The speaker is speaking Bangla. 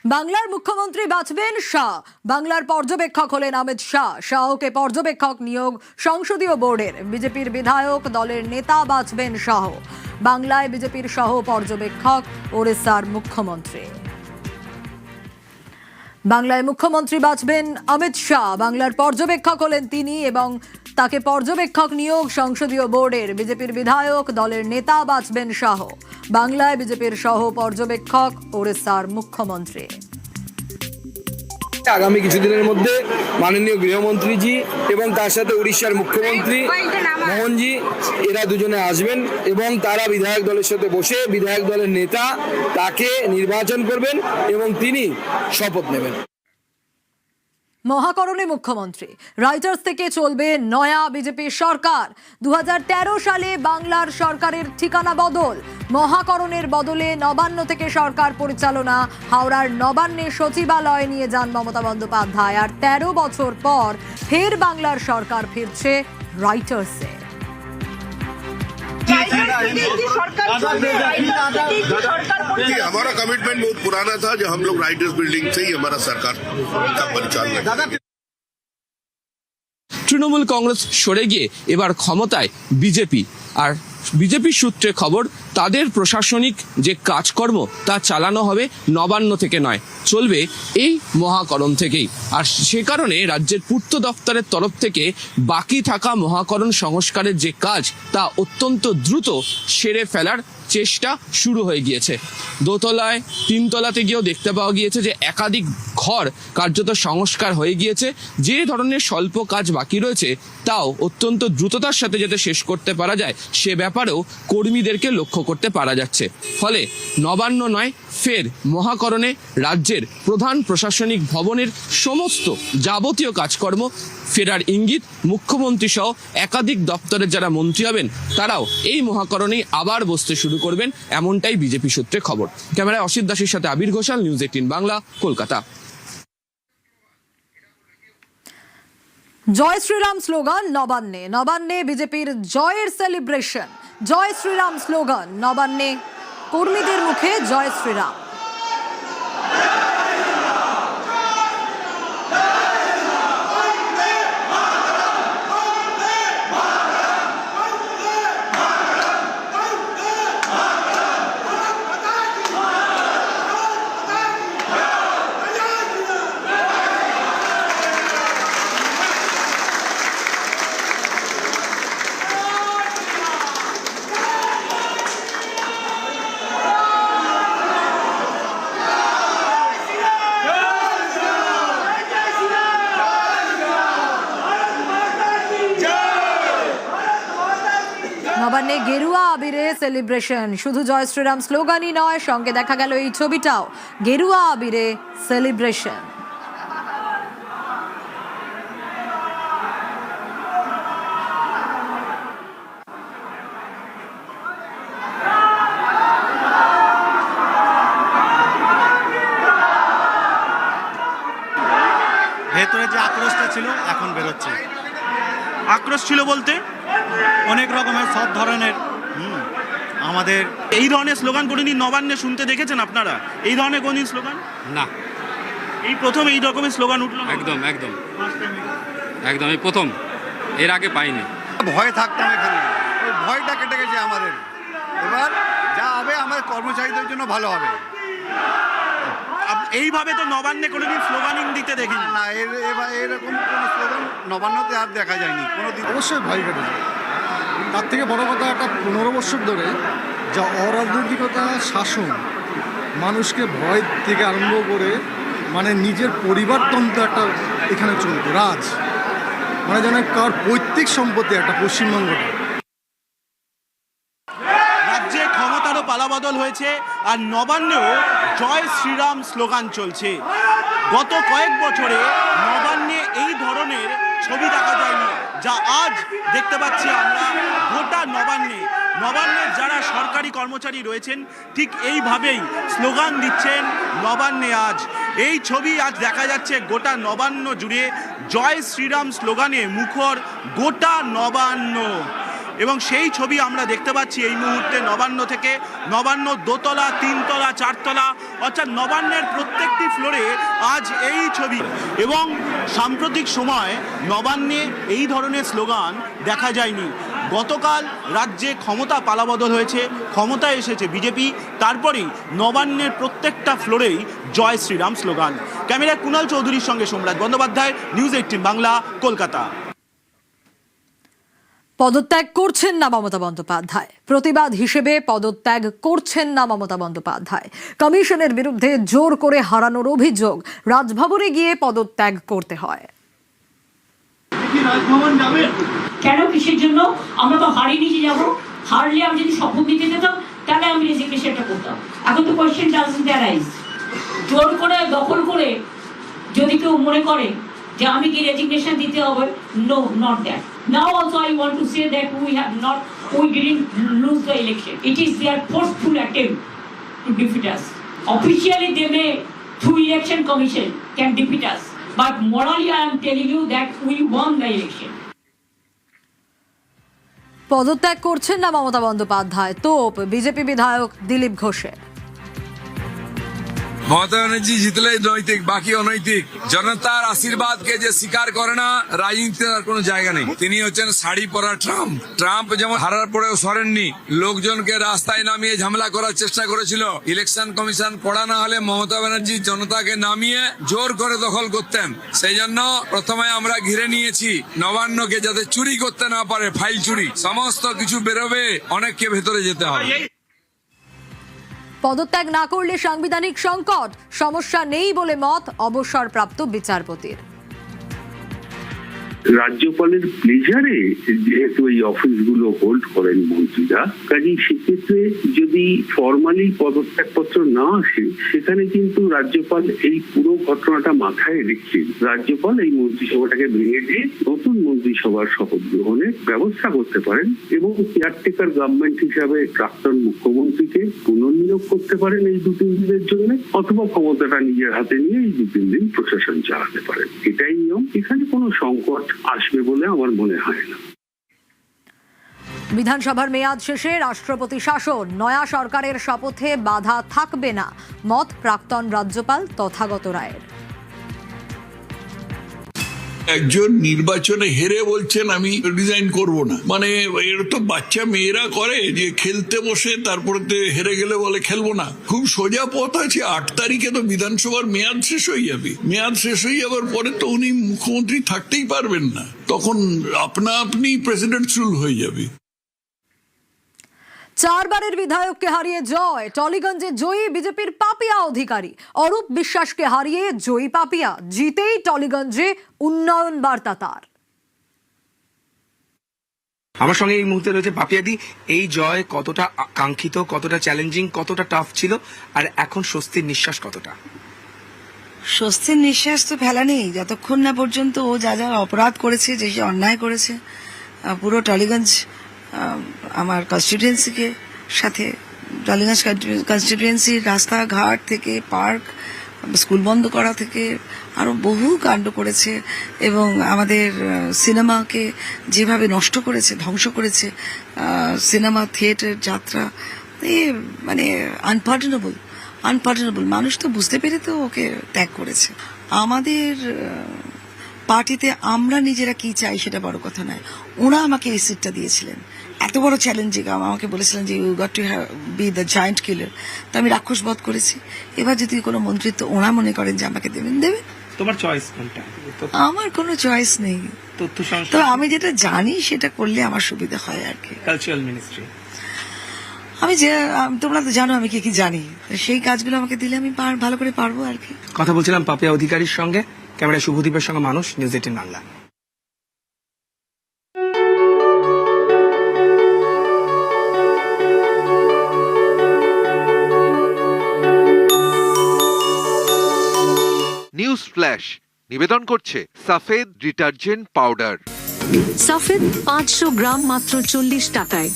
বাংলার মুখ্যমন্ত্রী বাঁচবেন শাহ। বাংলার পর্যবেক্ষক হলেন অমিত শাহ। শাহকে পর্যবেক্ষক নিয়োগ সংসদীয় বোর্ডের। বিজেপির বিধায়ক দলের নেতা বাঁচবেন শাহ। বাংলায় বিজেপির সহ পর্যবেক্ষক ওড়িশার মুখ্যমন্ত্রী। বাংলায় মুখ্যমন্ত্রী বাঁচবেন অমিত শাহ। বাংলার পর্যবেক্ষক হলেন তিনি এবং তাকে পর্যবেক্ষক নিয়োগ সংসদীয় বোর্ডের। বিজেপির বিধায়ক দলের নেতা বাঁচবেন শাহ। বাংলায় বিজেপির সহ পর্যবেক্ষক ওড়িশার মুখ্যমন্ত্রী। আগামী কিছুদিনের মধ্যে মাননীয় গৃহমন্ত্রীজি এবং তার সাথে উড়িষ্যার মুখ্যমন্ত্রী মোহনজি এরা দুজনে আসবেন এবং তারা বিধায়ক দলের সাথে বসে বিধায়ক দলের নেতা তাকে নির্বাচন করবেন এবং তিনি শপথ নেবেন। মহাকরণে মুখ্যমন্ত্রী। রাইটার্স থেকে চলবে নয়া বিজেপি সরকার। 2013 সালে বাংলার সরকারের ঠিকানা বদল। মহাকরণের বদলে নবান্ন থেকে সরকার পরিচালনা। হাওড়ার নবান্নে সচিবালয় নিয়ে যান মমতা বন্দ্যোপাধ্যায়। আর 13 বছর পর ফের বাংলার সরকার ফিরছে রাইটার্সে। हमारा कमिटमेंट बहुत पुराना था जो हम लोग राइटर्स बिल्डिंग से ही हमारा सरकार का परिचालन। তৃণমূল কংগ্রেস সরে গিয়ে এবার ক্ষমতায় বিজেপি। আর বিজেপি সূত্রে খবর, তাদের প্রশাসনিক যে কাজকর্ম তা চালানো হবে নবান্ন থেকে নয়, চলবে এই মহাকরণ থেকেই। আর সে কারণে রাজ্যের পূর্ত দপ্তরের তরফ থেকে বাকি থাকা মহাকরণ সংস্কারের যে কাজ তা অত্যন্ত দ্রুত সেরে ফেলার চেষ্টা শুরু হয়ে গিয়েছে। দোতলায়, তিনতলাতে গিয়েও দেখতে পাওয়া গিয়েছে যে একাধিক ঘর কার্যত সংস্কার হয়ে গিয়েছে। যে ধরনের স্বল্প কাজ বাকি রয়েছে তাও অত্যন্ত দ্রুততার সাথে যাতে শেষ করতে পারা যায় সে ব্যাপারেও কর্মীদেরকে লক্ষ্য করতে পারা যাচ্ছে। ফলে নবান্ন নয়, ফের মহাকরণে রাজ্যের প্রধান প্রশাসনিক ভবনের সমস্ত যাবতীয় কাজকর্ম ফেরার ইঙ্গিত। মুখ্যমন্ত্রী সহ একাধিক দপ্তরের যারা মন্ত্রী হবেন তারাও এই মহাকরণেই আবার বসতে শুরু করবেন, এমনটাই বিজেপি সূত্রে খবর। ক্যামেরায় অসিত দাসের সাথে আবির ঘোষাল, নিউজ 18 বাংলা, কলকাতা। জয় শ্রীরাম স্লোগান নবান্নে। নবান্নে বিজেপির জয়ের সেলিব্রেশন। জয় শ্রীরাম স্লোগান নবান্নে, কর্মীদের মুখে জয় শ্রীরাম। নবান্নে গেরুয়া আবিরে সেলিব্রেশন। শুধু জয় শ্রীরাম স্লোগানই নয়, সঙ্গে দেখা গেল এই ছবিটাও, গেরুয়া আবিরে সেলিব্রেশন। ভেতরে যে আক্রোশটা ছিল এখন বেরোচ্ছে। আক্রোশ ছিল বলতে অনেক রকমের, সব ধরনের। আমাদের এই ধরনের স্লোগান কোনোদিন নবান্নে শুনতে দেখেছেন আপনারা? এই ধরনের কোনদিন স্লোগান না, এই প্রথম এই রকমের স্লোগান উঠলো। একদম একদম একদম এই প্রথম, এর আগে পাইনি। ভয় থাকতাম এখানে, ওই ভয়টা কেটে গেছে আমাদের। এবার যা হবে আমাদের কর্মচারীদের জন্য ভালো হবে। এইভাবে তো নবান্নে কোনোদিন স্লোগানিং দিতে দেখিনি। না, এবার এরকম কোনো স্লোগান নবান্নতে আর দেখা যায়নি কোনোদিন। অবশ্যই ভয় কেটেছে। তার থেকে বড় কথা, একটা 15 বছর ধরে যা অরাজনৈতিকতা শাসন, মানুষকে ভয় থেকে আরম্ভ করে মানে নিজের পরিবারতন্ত্র একটা এখানে চলবে, রাজ মানে যেন কার পৈতৃক সম্পত্তি একটা পশ্চিমবঙ্গটা। রাজ্যে ক্ষমতারও পালাবদল হয়েছে আর নবান্নেও জয় শ্রীরাম স্লোগান চলছে। গত কয়েক বছরে নবান্নে এই ধরনের ছবি দেখা যায়নি, যা আজ দেখতে পাচ্ছি আমরা গোটা নবান্নে। নবান্নের যারা সরকারি কর্মচারী রয়েছেন ঠিক এইভাবেই স্লোগান দিচ্ছেন নবান্নে আজ। এই ছবি আজ দেখা যাচ্ছে গোটা নবান্ন জুড়ে জয় শ্রীরাম স্লোগানে মুখর গোটা নবান্ন। এবং সেই ছবি আমরা দেখতে পাচ্ছি এই মুহূর্তে নবান্ন থেকে। নবান্ন দোতলা, তিনতলা, চারতলা, অর্থাৎ নবান্নের প্রত্যেকটি ফ্লোরে আজ এই ছবি। এবং সাম্প্রতিক সময় নবান্নে এই ধরনের স্লোগান দেখা যায়নি। গতকাল রাজ্যে ক্ষমতা পালাবদল হয়েছে, ক্ষমতায় এসেছে বিজেপি, তারপরেই নবান্নের প্রত্যেকটা ফ্লোরেই জয় শ্রীরাম স্লোগান। ক্যামেরায় কুণাল চৌধুরীর সঙ্গে সোমরাজ বন্দ্যোপাধ্যায়, নিউজ 18 বাংলা, কলকাতা। পদত্যাগ করছেন না মমতা বন্দ্যোপাধ্যায়। প্রতিবাদ হিসেবে পদত্যাগ করছেন না মমতা বন্দ্যোপাধ্যায়। কমিশনের বিরুদ্ধে জোর করে হারানোর অভিযোগ, রাজভবনে গিয়ে পদত্যাগ করতে হয়। কেন, কিসের জন্য? আমরা তো হারিয়ে নিয়ে যাবো। হারলে আমি যদি শপথ দিতে যেতাম তাহলে আমি রেজিগনেশনটা করতাম। এখন তো কোয়েশ্চেন ডাজন্ট অ্যারাইজ। জোর করে দখল করে যদি কেউ মনে করে যে আমি কি রেজিগনেশন দিতে হবে, no, not that. Now also I want to say that we didn't lose the election. It is their forceful attempt to defeat us. Officially they may, through election commission, can defeat us. But morally I am telling you that we won the election. পদত্যাগ করছেন না মমতা বন্দ্যোপাধ্যায়, তোপ বিজেপি বিধায়ক দিলীপ ঘোষের। মমতা ব্যানার্জি জিতলে নৈতিক, বাকি অনৈতিক। জনতার আশীর্বাদকে যে স্বীকার করে না, রাজনীতিতে তার কোনো জায়গা নেই। তিনি হচ্ছেন শাড়ি পরা ট্রাম্প। ট্রাম্প যেমন হারার পরেও সরেননি, লোকজনকে রাস্তায় নামিয়ে ঝামেলা করার চেষ্টা করেছিল। ইলেকশন কমিশন কড়া না হলে মমতা ব্যানার্জি জনতাকে নামিয়ে জোর করে দখল করতেন। সেই জন্য প্রথমে আমরা ঘিরে নিয়েছি নবান্নকে, যাতে চুরি করতে না পারে, ফাইল চুরি সমস্ত কিছু বেরোবে, অনেককে ভেতরে যেতে হবে। পদত্যাগ না করলে সাংবিধানিক সংকট, সমস্যা নেই বলে মত অবসরপ্রাপ্ত বিচারপতির। রাজ্যপালের প্লেজারে যেহেতু এই অফিসগুলো হোল্ড করেন মন্ত্রীরা, কাজেই সেক্ষেত্রে যদি ফর্মালি পদত্যাগপত্র না আসে, সেখানে কিন্তু রাজ্যপাল এই পুরো ঘটনাটা মাথায় রেখে রাজ্যপাল এই মন্ত্রিসভাটাকে ভেঙে দিয়ে নতুন মন্ত্রিসভার শপথ গ্রহণের ব্যবস্থা করতে পারেন এবং কেয়ারটেকার গভর্নমেন্ট হিসাবে প্রাক্তন মুখ্যমন্ত্রীকে পুনর্নিয়োগ করতে পারেন এই 2-3 দিনের জন্য, অথবা ক্ষমতাটা নিজের হাতে নিয়ে এই 2-3 দিন প্রশাসন চালাতে পারেন। এটাই নিয়ম। এখানে কোনো সংকট আসবে বলে আমার মনে হয় না। বিধানসভার মেয়াদ শেষে রাষ্ট্রপতি শাসন, নয়া সরকারের শপথে বাধা থাকবে না, মত প্রাক্তন রাজ্যপাল তথাগত রায়ের। একজন নির্বাচনে হেরে বলছেন আমি রিজাইন করব না, মানে এর তো বাচ্চা মেয়েরা করে যে খেলতে বসে তারপরে হেরে গেলে বলে খেলবো না। খুব সোজা পথ আছে। 8 তারিখে তো বিধানসভার মেয়াদ শেষ হয়ে যাবে। মেয়াদ শেষ হয়ে যাওয়ার পরে তো উনি মুখ্যমন্ত্রী থাকতেই পারবেন না, তখন আপনি প্রেসিডেন্ট রুল হয়ে যাবে। 4 বারের বিধায়ককে হারিয়ে জয়, টলিগঞ্জে জয়ী বিজেপির পাপিয়া অধিকারী। অরূপ বিশ্বাসকে হারিয়ে জয়ী পাপিয়া, জিতেই টলিগঞ্জে উন্নয়ন বার্তা তার। আমার সঙ্গে এই মুহূর্তে রয়েছে পাপিয়াদি। এই জয় কতটা কাঙ্ক্ষিত, কতটা চ্যালেঞ্জিং, কতটা টাফ ছিল, আর এখন স্বস্তির নিঃশ্বাস কতটা? স্বস্তির নিঃশ্বাস তো ফেলা নেই যতক্ষণ না পর্যন্ত ও যা যা অপরাধ করেছে, যে অন্যায় করেছে, পুরো টলিগঞ্জ আমার কনস্টিটিউয়েন্সিকে সাথে, টলিগঞ্জ কনস্টিটিউয়েন্সির রাস্তাঘাট থেকে পার্ক, স্কুল বন্ধ করা থেকে আরো বহু কাণ্ড করেছে এবং আমাদের সিনেমাকে যেভাবে নষ্ট করেছে, ধ্বংস করেছে, সিনেমা থিয়েটার যাত্রা, মানে আনপার্ডনেবল। মানুষ তো বুঝতে পেরে তো ওকে ত্যাগ করেছে। আমাদের পার্টিতে আমরা নিজেরা কি চাই সেটা বড় কথা নয়, ওরা আমাকে এই সিটটা দিয়েছিলেন। এত বড় চ্যালেঞ্জিং, আমাকে বলেছিলেন যে you got to be the giant killer. তো আমি রাক্ষস বধ করেছি। এবার যদি কোনো মন্ত্রিত্ব ওরা মনে করেন যে আমাকে দেবেন। তোমার চয়েস কোনটা? আমার কোনো চয়েস নেই। তো আমি যেটা জানি সেটা করলে আমার সুবিধা হয় আর কি। কালচারাল মিনিস্ট্রি, তোমরা তো জানো আমি কি জানি, সেই কাজগুলো আমাকে দিলে আমি ভালো করে পারবো আর কি। কথা বলছিলাম পাপিয়া অধিকারীর সঙ্গে। ক্যামেরা শুভদীপের সঙ্গে মানুষ, নিউজ 18 বাংলা। নিউজ ফ্ল্যাশ নিবেদন করছে সাফেদ ডিটারজেন্ট পাউডার। সাফেদ 500 গ্রাম মাত্র 40 টাকায়।